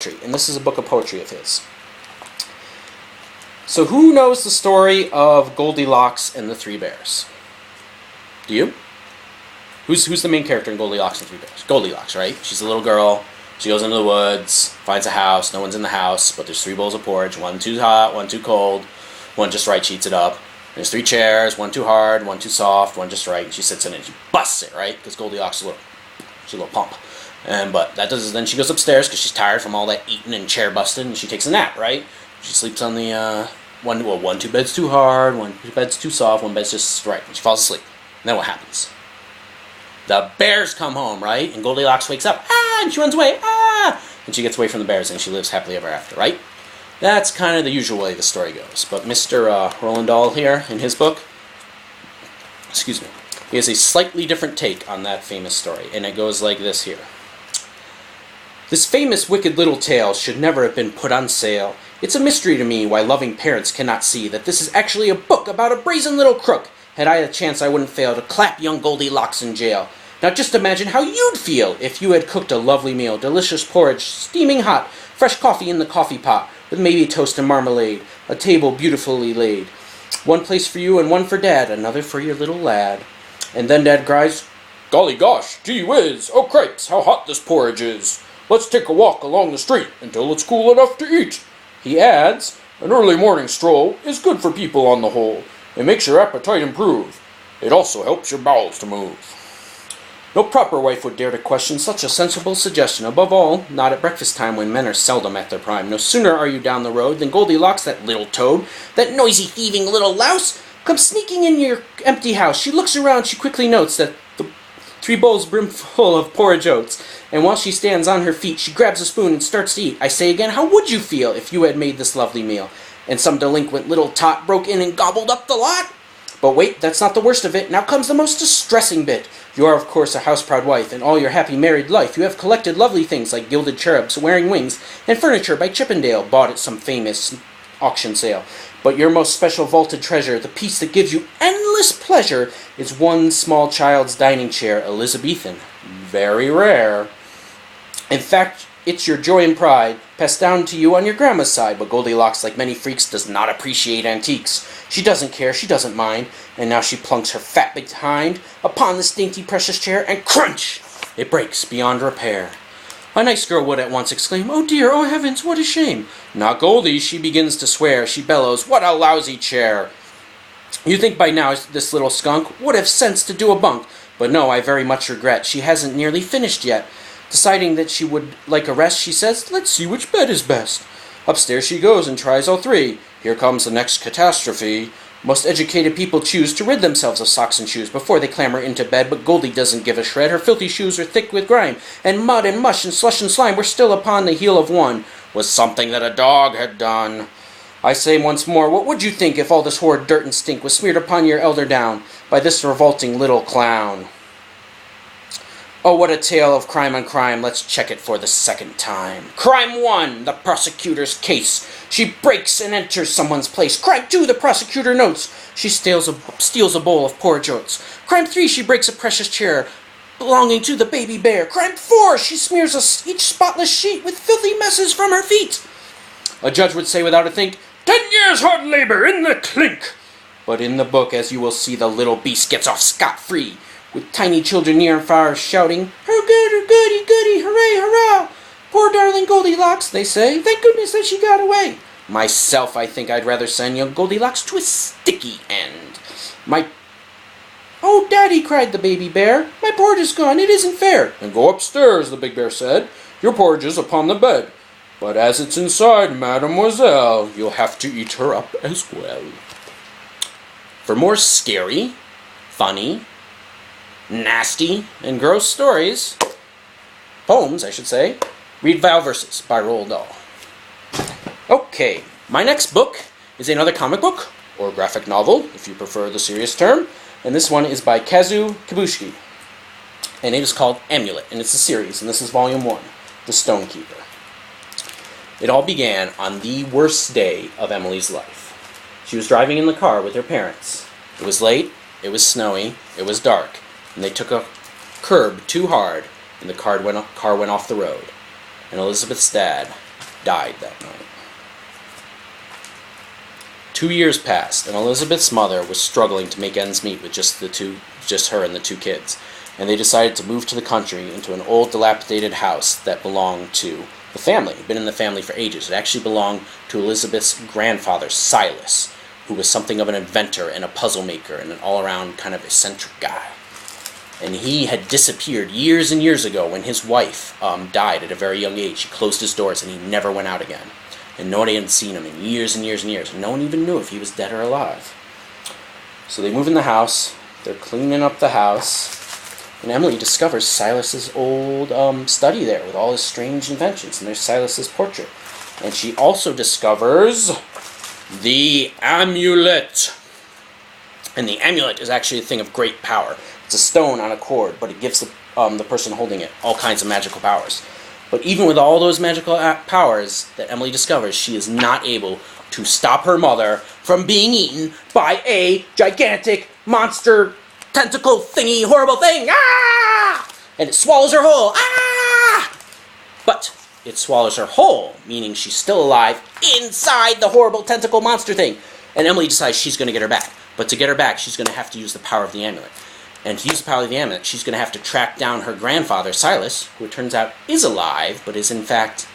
and this is a book of poetry of his. So who knows the story of Goldilocks and the Three Bears? Do you? Who's the main character in Goldilocks and the Three Bears? Goldilocks, right? She's a little girl. She goes into the woods, finds a house. No one's in the house, but there's 3 bowls of porridge. One too hot, one too cold, one just right. She eats it up. There's 3 chairs, one too hard, one too soft, one just right. And she sits in it and she busts it, right? Because Goldilocks is she's a little pump. But that does. Then she goes upstairs because she's tired from all that eating and chair busting, and she takes a nap, right? She sleeps on the one two bed's too hard, one bed's too soft, one bed's just right. And she falls asleep. And then what happens? The bears come home, right? And Goldilocks wakes up, and she runs away, and she gets away from the bears, and she lives happily ever after, right? That's kind of the usual way the story goes. But Mr. Roald Dahl here, in his book, he has a slightly different take on that famous story, and it goes like this here. This famous wicked little tale should never have been put on sale. It's a mystery to me why loving parents cannot see that this is actually a book about a brazen little crook. Had I a chance, I wouldn't fail to clap young Goldilocks in jail. Now just imagine how you'd feel if you had cooked a lovely meal, delicious porridge, steaming hot, fresh coffee in the coffee pot, with maybe toast and marmalade, a table beautifully laid. One place for you and one for Dad, another for your little lad. And then Dad cries, "Golly gosh, gee whiz, oh cripes, how hot this porridge is. Let's take a walk along the street until it's cool enough to eat." He adds, "An early morning stroll is good for people on the whole. It makes your appetite improve. It also helps your bowels to move." No proper wife would dare to question such a sensible suggestion. Above all, not at breakfast time when men are seldom at their prime. No sooner are you down the road than Goldilocks, that little toad, that noisy, thieving little louse, comes sneaking in your empty house. She looks around, she quickly notes that the 3 bowls brimful of porridge oats, and while she stands on her feet, she grabs a spoon and starts to eat. I say again, how would you feel if you had made this lovely meal, and some delinquent little tot broke in and gobbled up the lot? But wait, that's not the worst of it. Now comes the most distressing bit. You are, of course, a house-proud wife, and all your happy married life you have collected lovely things like gilded cherubs wearing wings and furniture by Chippendale, bought at some famous auction sale. But your most special vaulted treasure, the piece that gives you endless pleasure, is one small child's dining chair, Elizabethan. Very rare. In fact, it's your joy and pride, passed down to you on your grandma's side, but Goldilocks, like many freaks, does not appreciate antiques. She doesn't care, she doesn't mind, and now she plunks her fat behind upon this dainty precious chair, and crunch! It breaks beyond repair. A nice girl would at once exclaim, "Oh dear, oh heavens, what a shame!" Not Goldie, she begins to swear, she bellows, "What a lousy chair!" You'd think by now this little skunk would have sense to do a bunk, but no, I very much regret, she hasn't nearly finished yet. Deciding that she would like a rest, she says, "Let's see which bed is best." Upstairs she goes and tries all 3. Here comes the next catastrophe. Most educated people choose to rid themselves of socks and shoes before they clamber into bed, but Goldie doesn't give a shred. Her filthy shoes are thick with grime, and mud and mush and slush and slime were still upon the heel of one. Was something that a dog had done. I say once more, what would you think if all this horrid dirt and stink was smeared upon your elder down by this revolting little clown? Oh, what a tale of crime on crime. Let's check it for the second time. Crime 1, the prosecutor's case. She breaks and enters someone's place. Crime 2, the prosecutor notes. She steals a bowl of porridge oats. Crime 3, she breaks a precious chair belonging to the baby bear. Crime 4, she smears each spotless sheet with filthy messes from her feet. A judge would say without a think, 10 years hard labor in the clink. But in the book, as you will see, the little beast gets off scot-free, with tiny children near and far shouting, "Her good, her goody, goody, hooray, hurrah! Poor darling Goldilocks," they say. "Thank goodness that she got away." Myself, I think I'd rather send young Goldilocks to a sticky end. "Oh, Daddy," cried the baby bear, "my porridge is gone, it isn't fair." "And go upstairs," the big bear said. "Your porridge is upon the bed. But as it's inside, mademoiselle, you'll have to eat her up as well." For more scary, funny, nasty, and gross stories, poems, I should say, read Vow Verses by Roald Dahl. Okay, my next book is another comic book, or graphic novel, if you prefer the serious term, and this one is by Kazu Kibushiki, and it is called Amulet, and it's a series, and this is volume 1, The Stonekeeper. It all began on the worst day of Emily's life. She was driving in the car with her parents. It was late, it was snowy, it was dark, and they took a curb too hard, and the car went off the road. And Elizabeth's dad died that night. 2 years passed, and Elizabeth's mother was struggling to make ends meet with just her and the two kids, and they decided to move to the country into an old, dilapidated house that belonged to the family. It had been in the family for ages. It actually belonged to Elizabeth's grandfather, Silas, who was something of an inventor and a puzzle maker and an all-around kind of eccentric guy. And he had disappeared years and years ago when his wife died at a very young age. He closed his doors and he never went out again. And nobody had seen him in years and years and years. And no one even knew if he was dead or alive. So they move in the house. They're cleaning up the house. And Emily discovers Silas's old study there with all his strange inventions. And there's Silas's portrait. And she also discovers the amulet. And the amulet is actually a thing of great power. It's a stone on a cord, but it gives the person holding it all kinds of magical powers. But even with all those magical powers that Emily discovers, she is not able to stop her mother from being eaten by a gigantic monster tentacle thingy horrible thing. Ah! And it swallows her whole. Ah! But it swallows her whole, meaning she's still alive inside the horrible tentacle monster thing. And Emily decides she's going to get her back. But to get her back, she's going to have to use the power of the amulet. And to use the power of the amulet, she's going to have to track down her grandfather, Silas, who it turns out is alive, but is in fact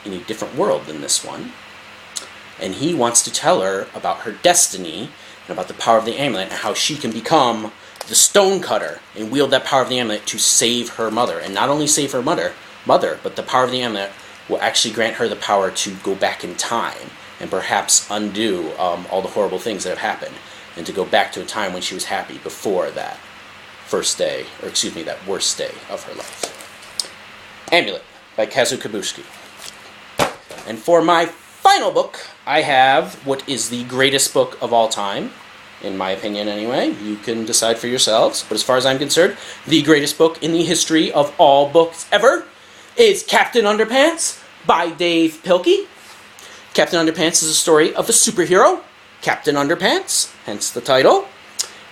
in a different world than this one. And he wants to tell her about her destiny, and about the power of the amulet, and how she can become the stonecutter, and wield that power of the amulet to save her mother. And not only save her mother, but the power of the amulet will actually grant her the power to go back in time, and perhaps undo all the horrible things that have happened, and to go back to a time when she was happy before that that worst day of her life. Amulet by Kazu Kibuski. And for my final book, I have what is the greatest book of all time, in my opinion anyway. You can decide for yourselves, but as far as I'm concerned, the greatest book in the history of all books ever is Captain Underpants by Dave Pilkey. Captain Underpants is a story of a superhero, Captain Underpants, hence the title.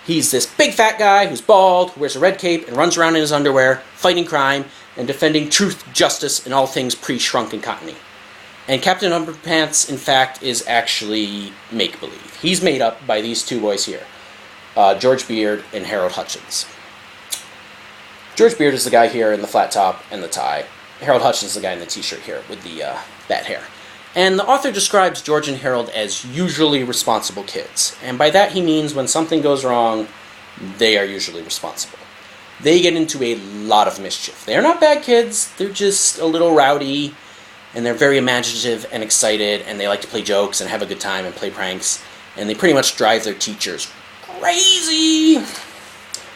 He's this big fat guy who's bald, who wears a red cape, and runs around in his underwear, fighting crime, and defending truth, justice, and all things pre-shrunken cottony. And Captain Underpants, in fact, is actually make-believe. He's made up by these two boys here, George Beard and Harold Hutchins. George Beard is the guy here in the flat top and the tie. Harold Hutchins is the guy in the t-shirt here with the bat hair. And the author describes George and Harold as usually responsible kids. And by that he means when something goes wrong, they are usually responsible. They get into a lot of mischief. They're not bad kids, they're just a little rowdy, and they're very imaginative and excited, and they like to play jokes and have a good time and play pranks, and they pretty much drive their teachers crazy.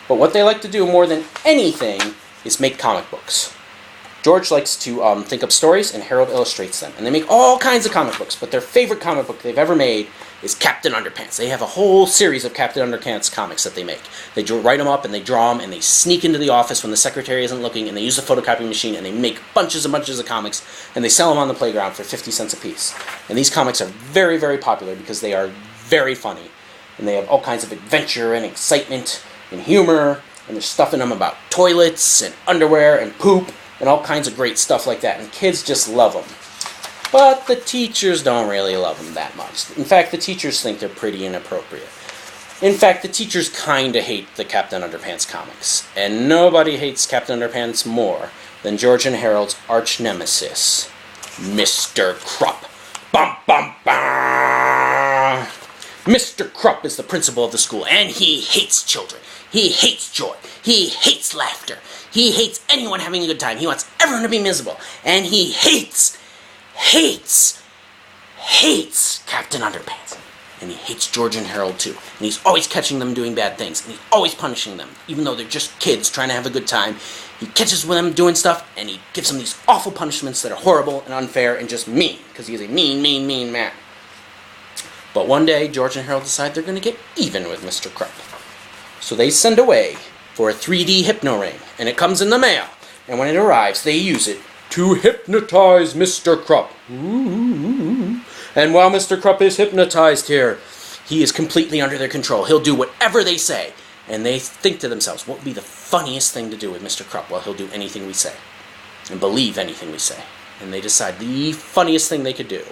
But what they like to do more than anything is make comic books. George likes to think up stories, and Harold illustrates them. And they make all kinds of comic books, but their favorite comic book they've ever made is Captain Underpants. They have a whole series of Captain Underpants comics that they make. They write them up, and they draw them, and they sneak into the office when the secretary isn't looking, and they use a photocopy machine, and they make bunches and bunches of comics, and they sell them on the playground for 50 cents a piece. And these comics are very, very popular because they are very funny. And they have all kinds of adventure and excitement and humor, and there's stuff in them about toilets and underwear and poop, and all kinds of great stuff like that, and kids just love them. But the teachers don't really love them that much. In fact, the teachers think they're pretty inappropriate. In fact, the teachers kinda hate the Captain Underpants comics, and nobody hates Captain Underpants more than George and Harold's arch nemesis, Mr. Krupp. Bum bum bum! Mr. Krupp is the principal of the school, and he hates children. He hates joy. He hates laughter. He hates anyone having a good time. He wants everyone to be miserable. And he hates Captain Underpants. And he hates George and Harold too. And he's always catching them doing bad things. And he's always punishing them. Even though they're just kids trying to have a good time. He catches them doing stuff, and he gives them these awful punishments that are horrible and unfair and just mean. Because he's a mean, mean, mean man. But one day, George and Harold decide they're going to get even with Mr. Krupp. So they send away for a 3D hypno ring, and it comes in the mail. And when it arrives, they use it to hypnotize Mr. Krupp. Ooh. And while Mr. Krupp is hypnotized here, he is completely under their control. He'll do whatever they say. And they think to themselves, what would be the funniest thing to do with Mr. Krupp? Well, he'll do anything we say. And believe anything we say. and they decide the funniest thing they could do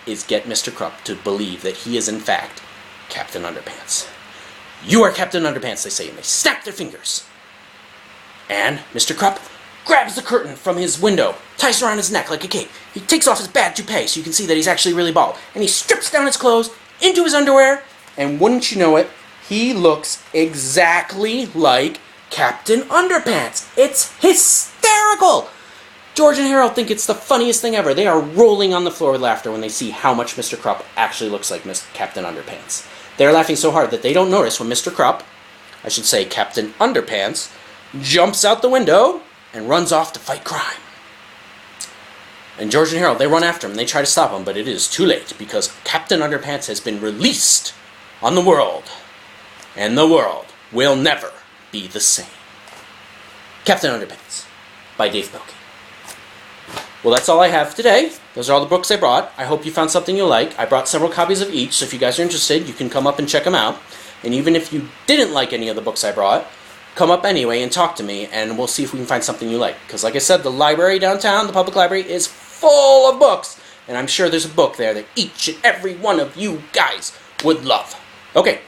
is get Mr. Krupp to believe that he is in fact Captain Underpants. "You are Captain Underpants," they say, and they snap their fingers. And Mr. Krupp grabs the curtain from his window, ties it around his neck like a cape. He takes off his bad toupee so you can see that he's actually really bald. And he strips down his clothes into his underwear, and wouldn't you know it, he looks exactly like Captain Underpants. It's hysterical! George and Harold think it's the funniest thing ever. They are rolling on the floor with laughter when they see how much Mr. Krupp actually looks like Captain Underpants. They're laughing so hard that they don't notice when Mr. Krupp, I should say Captain Underpants, jumps out the window and runs off to fight crime. And George and Harold, they run after him and they try to stop him, but it is too late because Captain Underpants has been released on the world. And the world will never be the same. Captain Underpants by Dave Pilkey. Well, that's all I have today. Those are all the books I brought. I hope you found something you like. I brought several copies of each, so if you guys are interested, you can come up and check them out. And even if you didn't like any of the books I brought, come up anyway and talk to me, and we'll see if we can find something you like. Because like I said, the library downtown, the public library, is full of books. And I'm sure there's a book there that each and every one of you guys would love. Okay,